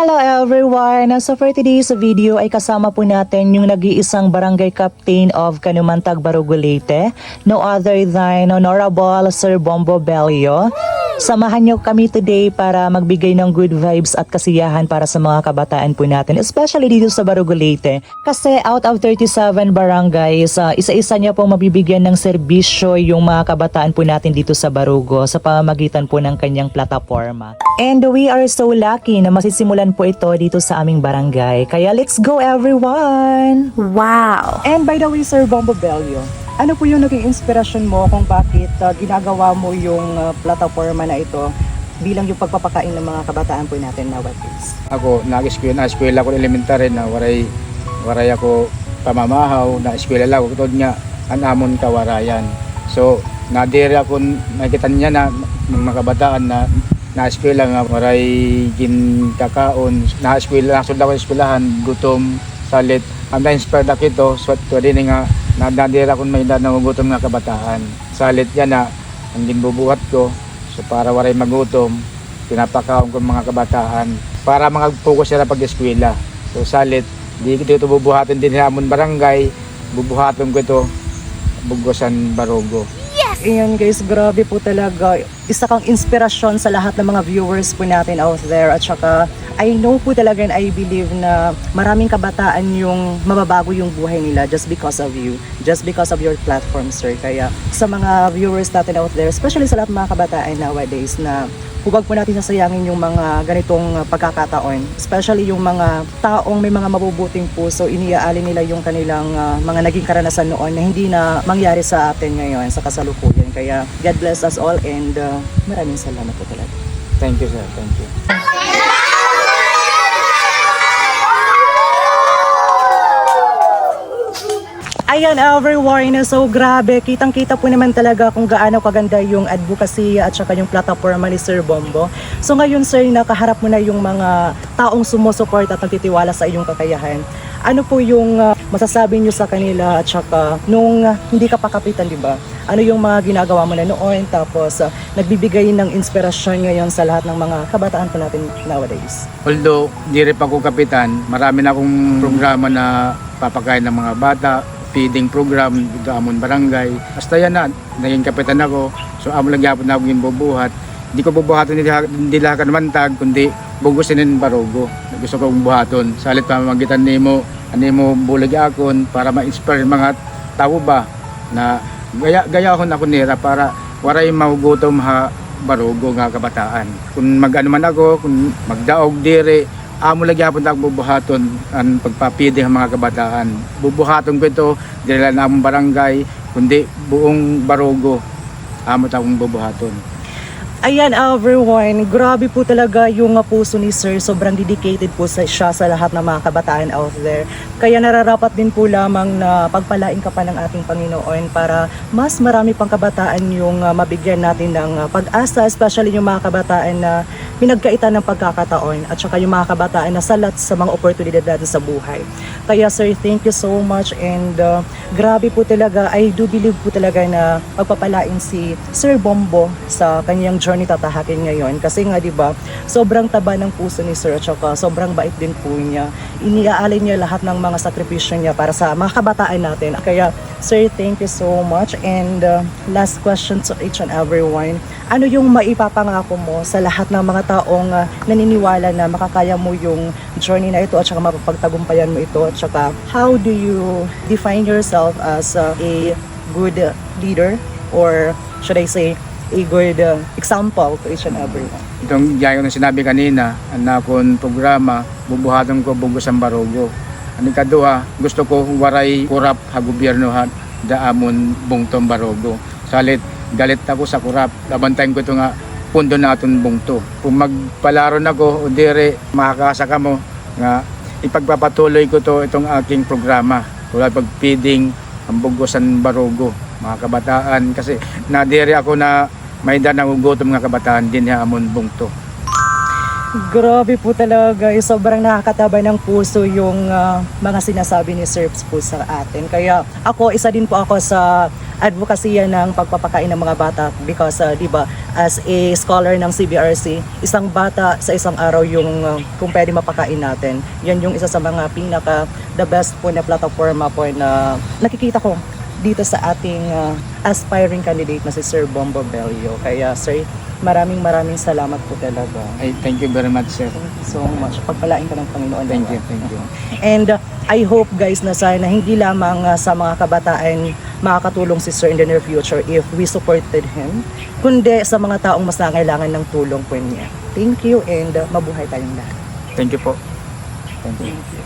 Hello everyone! So for today's video ay kasama po natin yung nag-iisang barangay captain of Canumantag, Barugo, Leyte, no other than Honorable Sir Bombo Belio. Samahan niyo kami today para magbigay ng good vibes at kasiyahan para sa mga kabataan po natin, especially dito sa Barugo, Leyte. Kasi out of 37 barangays, isa-isa niya pong mabibigyan ng serbisyo yung mga kabataan po natin dito sa Barugo sa pamamagitan po ng kanyang plataforma. And we are so lucky na masisimulan po ito dito sa aming barangay. Kaya let's go everyone! Wow! And by the way, Sir Bombo Belio, ano po yung naging inspirasyon mo kung bakit ginagawa mo yung plataforma na ito bilang yung pagpapakain ng mga kabataan po natin nowadays? Ako, na-eskwela ko elementary na waray ako pamamahaw, na-eskwela lang ako, tutod nga, anamon kawarayan. So, nadiri ako, nakita niya na mga kabataan na na-eskwela nga, waray ginkakaon, na-eskwela, nasod ako sa eskwelahan, gutom, salit. Ang na-inspired ako ito, so pwede nga, nadadira akong may nangugutom nga kabataan. Salit yan na, ang ginbubuhat ko, so para waray magutom, pinapakaon ko mga kabataan para mag-focus sila pag-eskwela. So salit, di ko ito bubuhatin din hamon barangay, bubuhatin ko ito, Bugosan, Barugo. Ayan guys, grabe po talaga. Isa kang inspirasyon sa lahat ng mga viewers po natin out there. At saka, I know po talaga and I believe na maraming kabataan yung mababago yung buhay nila just because of you. Just because of your platform, sir. Kaya sa mga viewers natin out there, especially sa lahat ng mga kabataan nowadays na huwag po natin sasayangin yung mga ganitong pagkakataon. Especially yung mga taong may mga mabubuting puso, iniaalin nila yung kanilang mga naging karanasan noon na hindi na mangyari sa atin ngayon, sa kasalukuyan. Kaya God bless us all and maraming salamat po talaga. Thank you, sir. Thank you. Ayan everyone, so grabe, kitang-kita po naman talaga kung gaano kaganda yung advocacy at saka yung plataforma ni Sir Bombo. So ngayon sir, nakaharap mo na yung mga taong sumusuport at nagtitiwala sa iyong kakayahan. Ano po yung masasabi nyo sa kanila at saka nung hindi ka pa kapitan, di ba? Ano yung mga ginagawa mo na noon tapos nagbibigay ng inspirasyon ngayon sa lahat ng mga kabataan po natin nowadays? Although, di rin pa ako kapitan, marami na akong programa na papakain ng mga bata, feeding program dito amon barangay. Basta yan na, naging kapitan ako. So amo lang yapon na ako yung bubuhat. Hindi ko bubuhaton hindi lahat Canumantag, kundi Bugosan Barugo. Gusto ko bubuhaton. Salit pamamagitan nimo, animo bulag akon para ma-inspire mga tao ba na gayahon ako nira para waray mahugutom ha Barugo nga kabataan. Kung mag-ano man ako, kung magdaog diri, amo lagi hapon ako bubuhaton ang pagpapidi ng mga kabataan. Bubuhaton ko ito, dili lang among barangay, kundi buong Barugo. Amo akong bubuhaton. Ayan everyone, grabe po talaga yung puso ni Sir. Sobrang dedicated po siya sa lahat ng mga kabataan out there. Kaya nararapat din po lamang na pagpalain ka pa ng ating Panginoon para mas marami pang kabataan yung mabigyan natin ng pag-asa, especially yung mga kabataan na pinagkaitan ng pagkakataon at saka yung mga kabataan na salat sa mga oportunidad natin sa buhay. Kaya sir, thank you so much and grabe po talaga, I do believe po talaga na pagpapalain si Sir Bombo sa kanyang journey tatahakin ngayon. Kasi nga 'di ba, sobrang taba ng puso ni Sir at saka sobrang bait din po niya. Iniaalay niya lahat ng mga sakripisyo niya para sa mga kabataan natin. Kaya sir, thank you so much and last question to each and everyone. Ano yung maipapangako mo sa lahat ng mga taong naniniwala na makakaya mo yung journey na ito at saka mapapagtagumpayan mo ito at saka how do you define yourself as a good leader or should I say a good example to each and everyone? Itong gaya na sinabi kanina, ang akong programa, bubuhaton ko Bugosan Barugo. Ang ikaduha, gusto ko waray kurap ha gobyerno ha daamon bungtong Barugo. Salit, galit ako sa kurap. Labantayin ko ito nga pundo natin bungto. Kung magpalaron ako o dire, makakasaka mo nga ipagpapatuloy ko to itong aking programa. Tulad pag-feeding ang Bugosan Barugo, mga kabataan. Kasi nadiri ako na may nangugutom nga kabataan din amon bungto. Grabe po talaga. Sobrang nakakatabay ng puso yung mga sinasabi ni Sir po sa atin. Kaya ako, isa din po ako sa advokasya ng pagpapakain ng mga bata because, di ba, as a scholar ng CBRC, isang bata sa isang araw yung kung pwede mapakain natin. Yan yung isa sa mga the best po na plataforma po na nakikita ko dito sa ating aspiring candidate na si Sir Bombo Bello. Kaya Sir, maraming salamat po talaga. Ay, thank you very much, sir. Thank you so much. Pagpalain ka ng Panginoon. Thank you, nawa. thank you. And I hope guys na sana hindi lamang sa mga kabataan makakatulong si Sir in the near future if we supported him, kundi sa mga taong mas nangailangan ng tulong po niya. Thank you and mabuhay tayong lahat. Thank you po. Thank you.